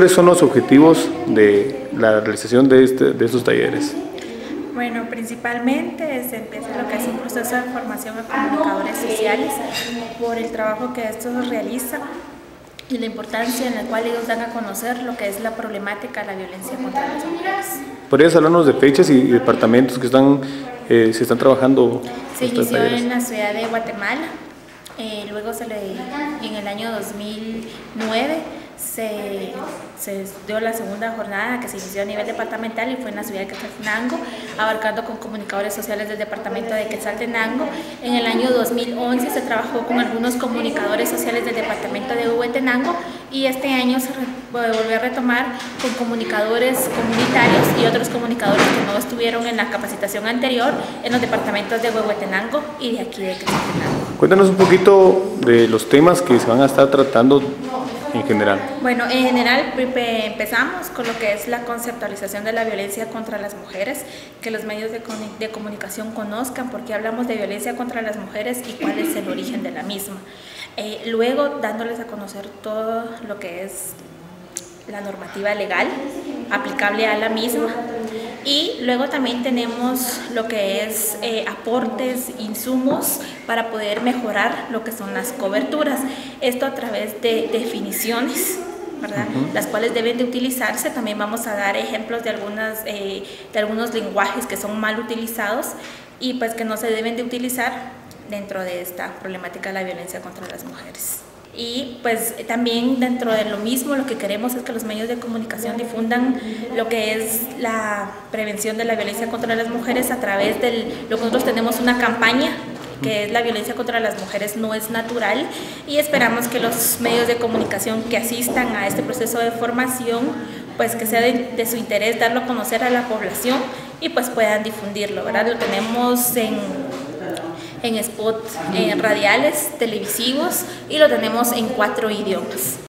¿Cuáles son los objetivos de la realización de estos talleres? Bueno, principalmente se empieza lo que es un proceso de formación a comunicadores sociales por el trabajo que estos realizan y la importancia en la cual ellos dan a conocer lo que es la problemática de la violencia contra las mujeres. ¿Podrías hablarnos de fechas y departamentos que se están trabajando? Se inició en la ciudad de Guatemala, luego en el año 2009 se dio la segunda jornada que se inició a nivel departamental y fue en la ciudad de Quetzaltenango, abarcando con comunicadores sociales del departamento de Quetzaltenango. En el año 2011 se trabajó con algunos comunicadores sociales del departamento de Huehuetenango y este año se volvió a retomar con comunicadores comunitarios y otros comunicadores que no estuvieron en la capacitación anterior en los departamentos de Huehuetenango y de aquí de Quetzaltenango. Cuéntanos un poquito de los temas que se van a estar tratando en general. Bueno, en general empezamos con lo que es la conceptualización de la violencia contra las mujeres, que los medios de comunicación conozcan por qué hablamos de violencia contra las mujeres y cuál es el origen de la misma. Luego dándoles a conocer todo lo que es la normativa legal aplicable a la misma. Y luego también tenemos lo que es aportes, insumos para poder mejorar lo que son las coberturas. Esto a través de definiciones, ¿verdad? Las cuales deben de utilizarse. También vamos a dar ejemplos de algunos lenguajes que son mal utilizados y pues que no se deben de utilizar dentro de esta problemática de la violencia contra las mujeres. Y pues también dentro de lo mismo lo que queremos es que los medios de comunicación difundan lo que es la prevención de la violencia contra las mujeres a través de lo que nosotros tenemos una campaña que es la violencia contra las mujeres no es natural y esperamos que los medios de comunicación que asistan a este proceso de formación pues que sea de su interés darlo a conocer a la población y pues puedan difundirlo, ¿verdad? Lo tenemos en spots radiales, televisivos y lo tenemos en 4 idiomas.